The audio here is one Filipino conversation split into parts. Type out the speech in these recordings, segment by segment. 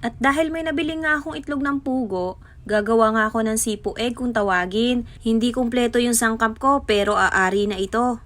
At dahil may nabili nga akong itlog ng pugo, gagawa nga ako ng sipo egg kung tawagin. Hindi kumpleto yung sangkap ko pero aari na ito.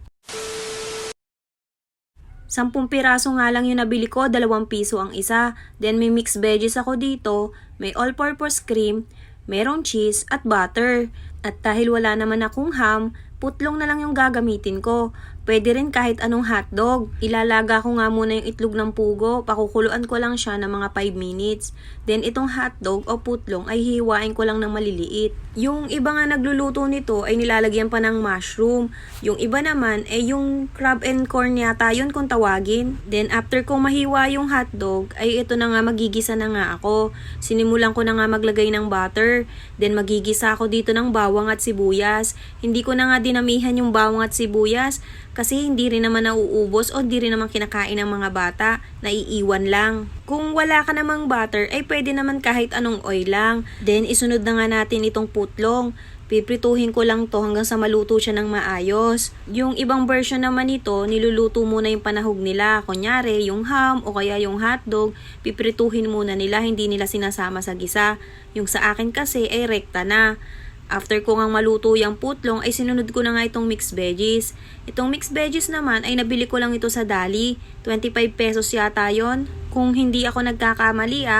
10 piraso nga lang yung nabili ko, 2 piso ang isa. Then may mixed veggies ako dito, may all-purpose cream, merong cheese at butter. At dahil wala naman akong ham, putlong na lang yung gagamitin ko. Pwede rin kahit anong hotdog. Ilalaga ko nga muna yung itlog ng pugo, pakukuluan ko lang siya ng mga 5 minutes. Then itong hotdog o putlong ay hihiwain ko lang ng maliliit. Yung iba nga nagluluto nito ay nilalagyan pa ng mushroom. Yung iba naman ay yung crab and corn yata yun kung tawagin. Then after kong mahiwa yung hotdog ay ito na nga magigisa na nga ako. Sinimulan ko na nga maglagay ng butter. Then magigisa ako dito ng bawang at sibuyas. Hindi ko na nga dinamihan yung bawang at sibuyas kasi hindi rin naman nauubos o hindi rin naman kinakain ng mga bata, naiiwan lang. Kung wala ka namang butter ay pwede naman kahit anong oil lang. Then isunod na nga natin itong putlong. Piprituhin ko lang to hanggang sa maluto siya ng maayos. Yung ibang version naman nito, niluluto muna yung panahog nila. Kunyari, yung ham o kaya yung hotdog, piprituhin muna nila, hindi nila sinasama sa gisa. Yung sa akin kasi ay rekta na. After ko ngang maluto yung putlong ay sinunod ko na nga itong mixed veggies. Itong mixed veggies naman ay nabili ko lang ito sa Dali. 25 pesos yata yon. Kung hindi ako nagkakamali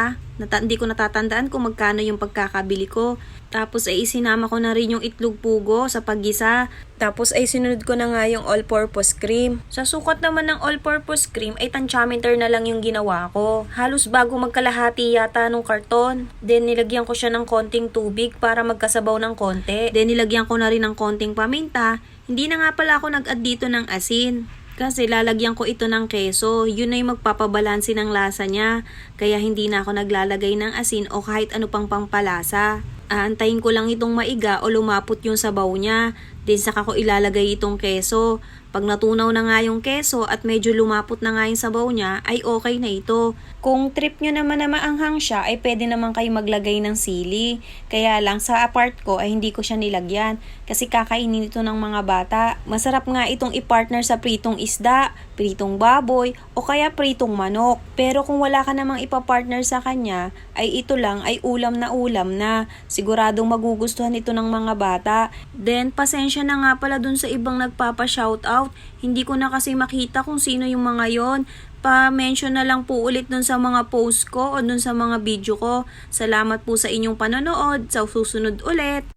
hindi ko natatandaan kung magkano yung pagkakabili ko. Tapos ay isinama ko na rin yung itlog pugo sa paggisa. Tapos ay sinunod ko na nga yung all-purpose cream. Sa sukat naman ng all-purpose cream ay tantiameter na lang yung ginawa ko. Halos bago magkalahati yata nung karton. Then nilagyan ko siya ng konting tubig para magkasabaw ng konti. Then nilagyan ko na rin ng konting paminta. Hindi na nga pala ako nag-add dito ng asin. Kasi lalagyan ko ito ng keso, yun na yung magpapabalansi ng lasa niya. Kaya hindi na ako naglalagay ng asin o kahit ano pang pampalasa. Aantayin ko lang itong maiga o lumapot yung sabaw niya. Then saka ko ilalagay itong keso. Pag natunaw na nga yung keso at medyo lumapot na nga yung sabaw niya, ay okay na ito. Kung trip nyo naman na maanghang siya, ay pwede naman kayo maglagay ng sili. Kaya lang sa apart ko ay hindi ko siya nilagyan. Kasi kakainin ito ng mga bata. Masarap nga itong i-partner sa pritong isda, pritong baboy, o kaya pritong manok. Pero kung wala ka namang ipapartner sa kanya, ay ito lang ay ulam na. Siguradong magugustuhan ito ng mga bata. Then pasensya na nga pala dun sa ibang nagpapa-shoutout. Hindi ko na kasi makita kung sino yung mga yon. Pa-mention na lang po ulit dun sa mga post ko o dun sa mga video ko. Salamat po sa inyong panonood. Sa susunod ulit.